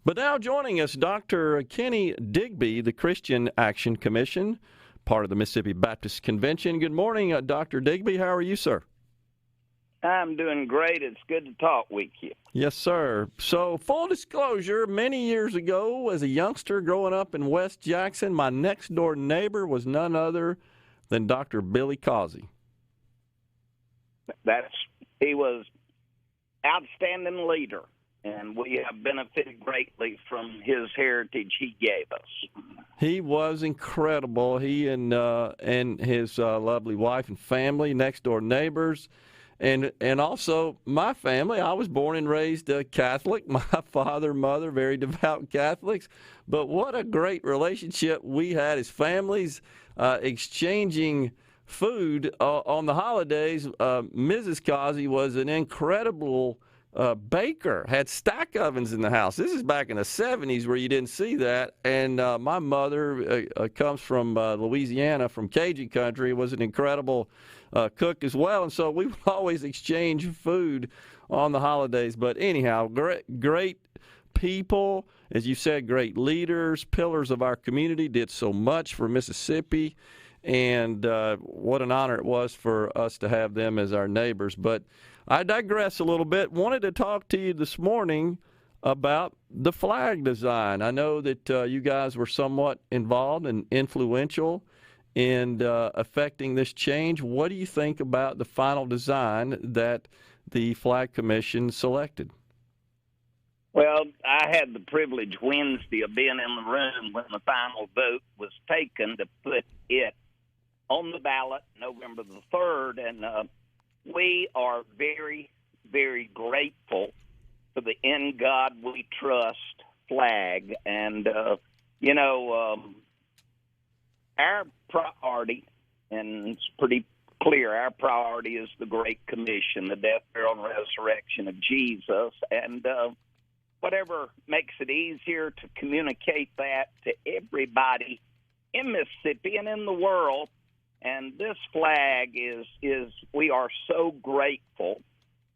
But now joining us, Dr. Kenny Digby, the Christian Action Commission, part of the Mississippi Baptist Convention. Good morning, Dr. Digby. How are you, sir? I'm doing great. It's good to talk with you. Yes, sir. So, full disclosure, many years ago, as a youngster growing up in West Jackson, my next-door neighbor was none other than Dr. Billy Causey. He was outstanding leader, and we have benefited greatly from his heritage he gave us. He was incredible. He and his lovely wife and family, next-door neighbors. And also my family. I was born and raised Catholic. My father, mother, very devout Catholics. But what a great relationship we had as families, exchanging food on the holidays. Mrs. Causey was an incredible baker, had stack ovens in the house. This is back in the 70s where you didn't see that. And my mother comes from Louisiana, from Cajun country, was an incredible cook as well, and so we would always exchange food on the holidays. But anyhow, great people, as you said, great leaders, pillars of our community, did so much for Mississippi, and what an honor it was for us to have them as our neighbors. But I digress a little bit. Wanted to talk to you this morning about the flag design. I know that you guys were somewhat involved and influential in affecting this change. What do you think about the final design that the Flag Commission selected? Well, I had the privilege Wednesday of being in the room when the final vote was taken to put it on the ballot November the 3rd, and we are very, very grateful for the In God We Trust flag. And, our priority, and it's pretty clear, our priority is the Great Commission, the death, burial, and resurrection of Jesus. And whatever makes it easier to communicate that to everybody in Mississippi and in the world. And this flag is we are so grateful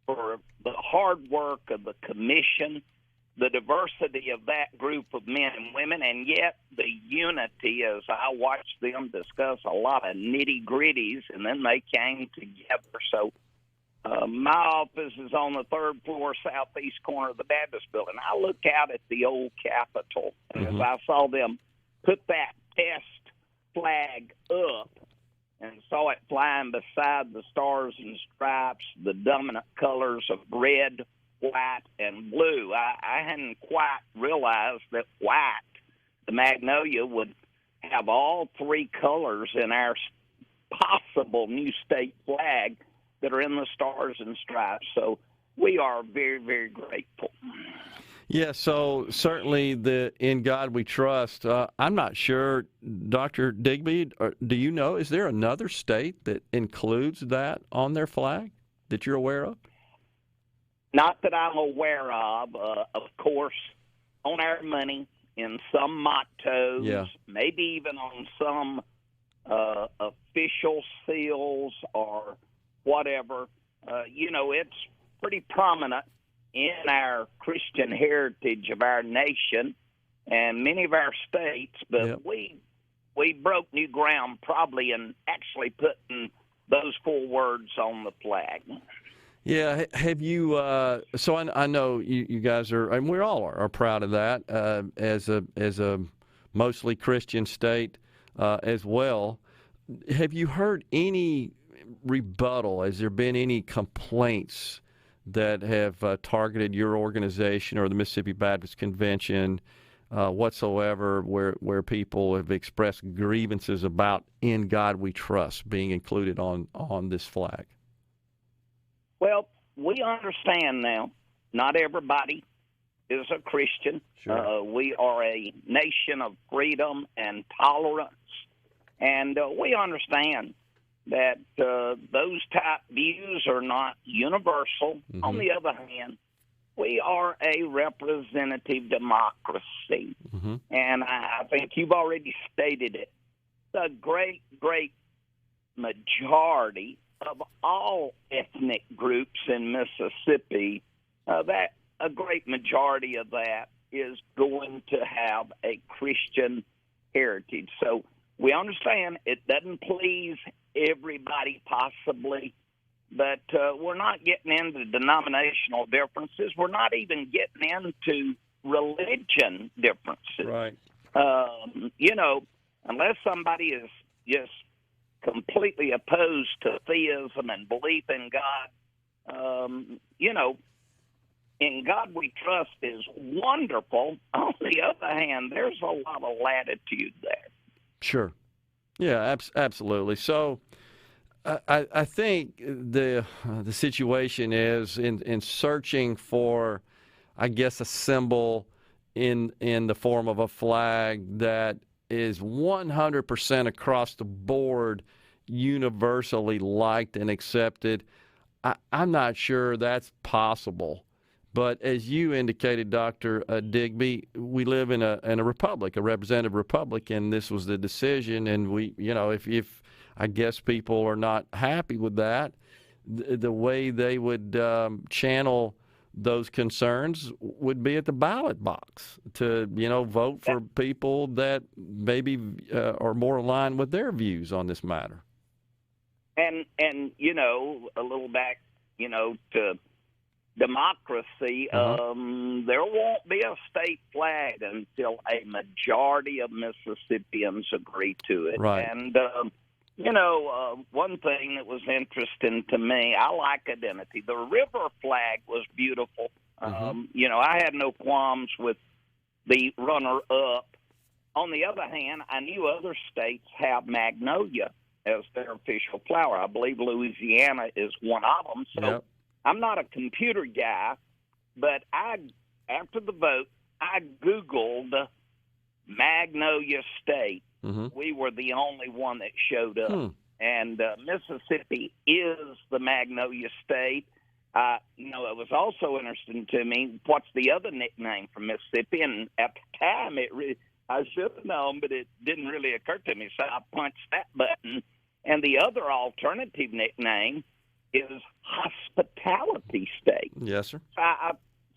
for the hard work of the commission, the diversity of that group of men and women, and yet the unity as I watched them discuss a lot of nitty-gritties, and then they came together. So my office is on the 3rd floor, southeast corner of the Baptist building. I look out at the old Capitol, and as I saw them put that test flag up and saw it flying beside the stars and stripes, the dominant colors of red, white, and blue. I hadn't quite realized that white, the magnolia, would have all three colors in our possible new state flag that are in the stars and stripes. So we are very, very grateful. Yeah, so certainly the In God We Trust. I'm not sure, Dr. Digby, do you know, is there another state that includes that on their flag that you're aware of? Not that I'm aware of. Of course, on our money, in some mottos, maybe even on some official seals or whatever. It's pretty prominent in our Christian heritage of our nation and many of our states. But we broke new ground probably in actually putting those 4 words on the flag. Yeah, have you? So I know you guys are, and we all are proud of that as a mostly Christian state as well. Have you heard any rebuttal? Has there been any complaints that have targeted your organization or the Mississippi Baptist Convention whatsoever, where people have expressed grievances about "In God We Trust" being included on this flag? Well, we understand now. Not everybody is a Christian. Sure. We are a nation of freedom and tolerance, and we understand that those type views are not universal. Mm-hmm. On the other hand, we are a representative democracy, and I think you've already stated it. The great, great majority of all ethnic groups in Mississippi, that a great majority of that is going to have a Christian heritage. So we understand it doesn't please everybody possibly, but we're not getting into denominational differences. We're not even getting into religion differences. Right. Unless somebody is just completely opposed to theism and belief in God, in God we trust is wonderful. On the other hand, there's a lot of latitude there. Sure. Yeah, absolutely. So I think the situation is in searching for, I guess, a symbol in the form of a flag that is 100% across the board universally liked and accepted. I'm not sure that's possible. But as you indicated, Dr. Digby, we live in a republic, a representative republic, and this was the decision. And we, if I guess people are not happy with that, the way they would channel those concerns would be at the ballot box to, vote for people that maybe are more aligned with their views on this matter. And a little back, to democracy, there won't be a state flag until a majority of Mississippians agree to it. Right. And, one thing that was interesting to me, I like identity. The river flag was beautiful. I had no qualms with the runner-up. On the other hand, I knew other states have magnolia as their official flower. I believe Louisiana is one of them. So yep. I'm not a computer guy, but after the vote, I Googled Magnolia State. We were the only one that showed up. And Mississippi is the Magnolia State. It was also interesting to me, what's the other nickname for Mississippi? And at the time, I should have known, but it didn't really occur to me, so I punched that button. And the other alternative nickname is Hospitality State. Yes, sir. I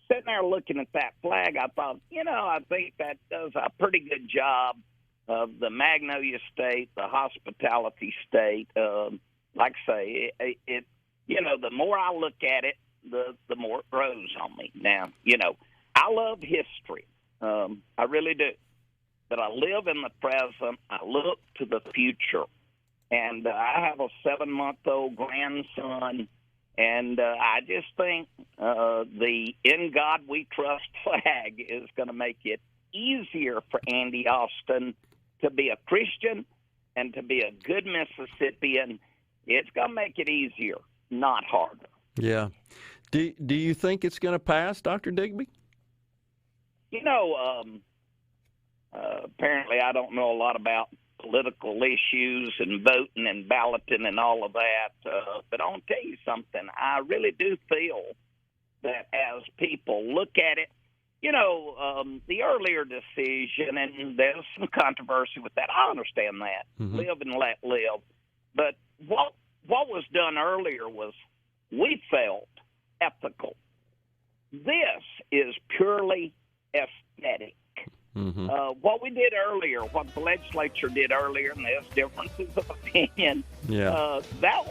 sitting there looking at that flag, I thought, I think that does a pretty good job of the Magnolia State, the Hospitality State. Like I say, it the more I look at it, the more it grows on me. Now, I love history. I really do. But I live in the present. I look to the future. And I have a 7-month-old grandson, and I just think the In God We Trust flag is going to make it easier for Andy Austin to be a Christian and to be a good Mississippian. It's going to make it easier, not harder. Yeah. Do you think it's going to pass, Dr. Digby? Apparently I don't know a lot about political issues and voting and balloting and all of that. But I'll tell you something. I really do feel that as people look at it, the earlier decision, and there's some controversy with that. I understand that. Live and let live. But what was done earlier was we felt ethical. This is purely aesthetic. What we did earlier, what the legislature did earlier, and there's differences of opinion, that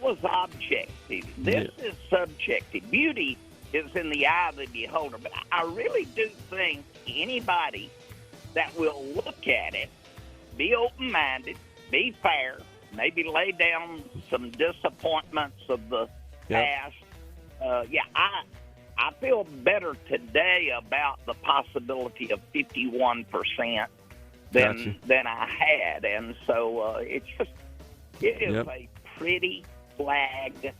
was objective. This is subjective. Beauty is in the eye of the beholder. But I really do think anybody that will look at it, be open-minded, be fair, maybe lay down some disappointments of the past. I feel better today about the possibility of 51% than I had, and so it is a pretty flag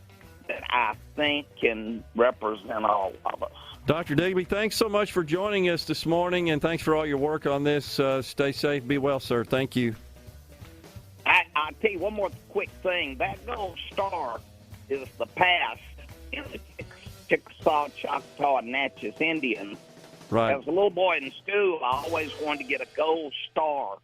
that I think can represent all of us. Dr. Digby, thanks so much for joining us this morning, and thanks for all your work on this. Stay safe, be well, sir. Thank you. I'll tell you one more quick thing. That gold star is the past in the Chickasaw, Choctaw, and Natchez Indians. Right. As a little boy in school, I always wanted to get a gold star